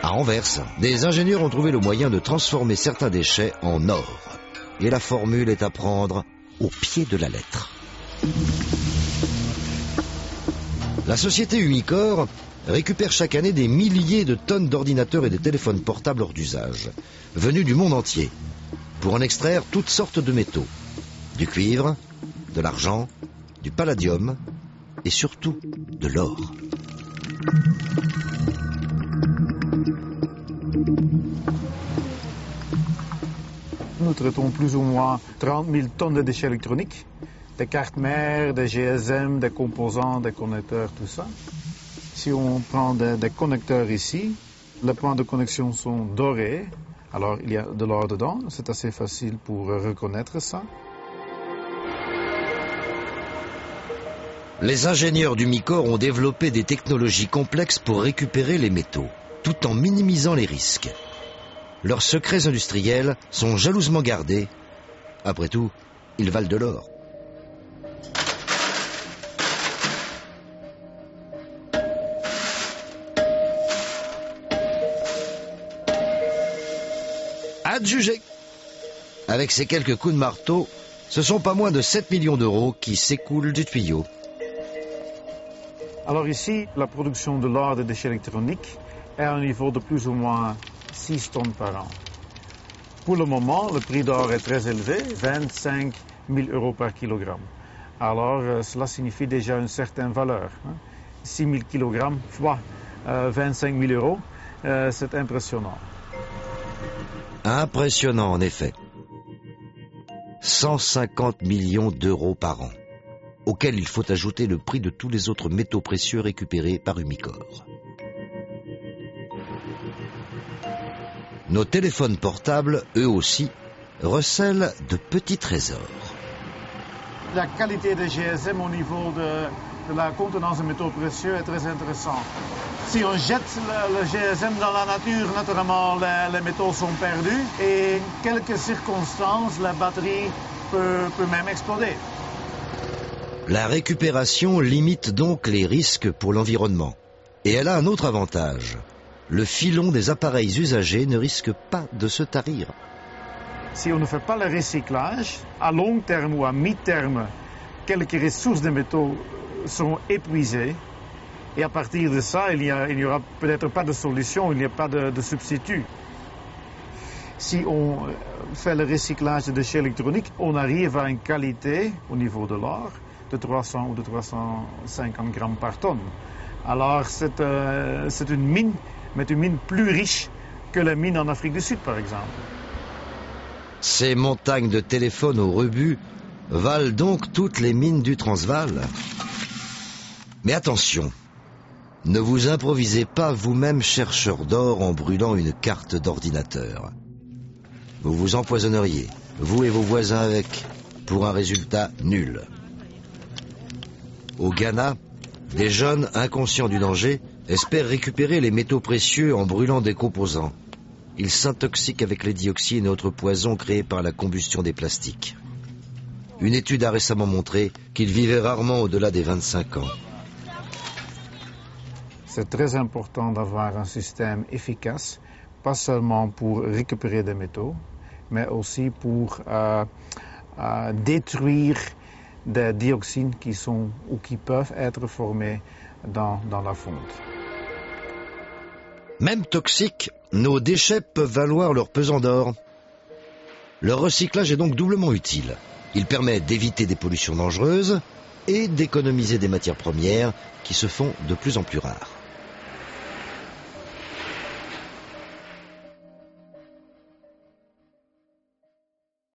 À Anvers, des ingénieurs ont trouvé le moyen de transformer certains déchets en or. Et la formule est à prendre au pied de la lettre. La société Umicore récupère chaque année des milliers de tonnes d'ordinateurs et de téléphones portables hors d'usage, venus du monde entier, pour en extraire toutes sortes de métaux. Du cuivre, de l'argent, du palladium et surtout de l'or. Nous traitons plus ou moins 30 000 tonnes de déchets électroniques, des cartes mères, des GSM, des composants, des connecteurs, tout ça. Si on prend des connecteurs ici, les points de connexion sont dorés, alors il y a de l'or dedans, c'est assez facile pour reconnaître ça. Les ingénieurs d'Umicore ont développé des technologies complexes pour récupérer les métaux, tout en minimisant les risques. Leurs secrets industriels sont jalousement gardés. Après tout, ils valent de l'or. Adjugé. Avec ces quelques coups de marteau, ce sont pas moins de 7 millions d'euros qui s'écoulent du tuyau. Alors ici, la production de l'or des déchets électroniques est à un niveau de plus ou moins 6 tonnes par an. Pour le moment, le prix d'or est très élevé, 25 000 euros par kilogramme. Alors cela signifie déjà une certaine valeur. 6 000 kilogrammes fois 25 000 euros, c'est impressionnant. Impressionnant en effet. 150 millions d'euros par an, auquel il faut ajouter le prix de tous les autres métaux précieux récupérés par Umicore. Nos téléphones portables, eux aussi, recèlent de petits trésors. La qualité des GSM au niveau de la contenance de métaux précieux est très intéressante. Si on jette le GSM dans la nature, naturellement, les métaux sont perdus et en quelques circonstances, la batterie peut même exploser. La récupération limite donc les risques pour l'environnement. Et elle a un autre avantage. Le filon des appareils usagés ne risque pas de se tarir. Si on ne fait pas le recyclage, à long terme ou à mi-terme, quelques ressources de métaux seront épuisées. Et à partir de ça, il n'y aura peut-être pas de solution, il n'y a pas de substitut. Si on fait le recyclage de déchets électroniques, on arrive à une qualité au niveau de l'or de 300 ou de 350 grammes par tonne. Alors c'est une mine, mais une mine plus riche que la mine en Afrique du Sud, par exemple. Ces montagnes de téléphones au rebut valent donc toutes les mines du Transvaal. Mais attention, ne vous improvisez pas vous-même chercheur d'or en brûlant une carte d'ordinateur. Vous vous empoisonneriez, vous et vos voisins avec, pour un résultat nul. Au Ghana, des jeunes inconscients du danger espèrent récupérer les métaux précieux en brûlant des composants. Ils s'intoxiquent avec les dioxines et autres poisons créés par la combustion des plastiques. Une étude a récemment montré qu'ils vivaient rarement au-delà des 25 ans. C'est très important d'avoir un système efficace, pas seulement pour récupérer des métaux, mais aussi pour détruire des dioxines qui sont ou qui peuvent être formées dans la fonte. Même toxiques, nos déchets peuvent valoir leur pesant d'or. Leur recyclage est donc doublement utile. Il permet d'éviter des pollutions dangereuses et d'économiser des matières premières qui se font de plus en plus rares.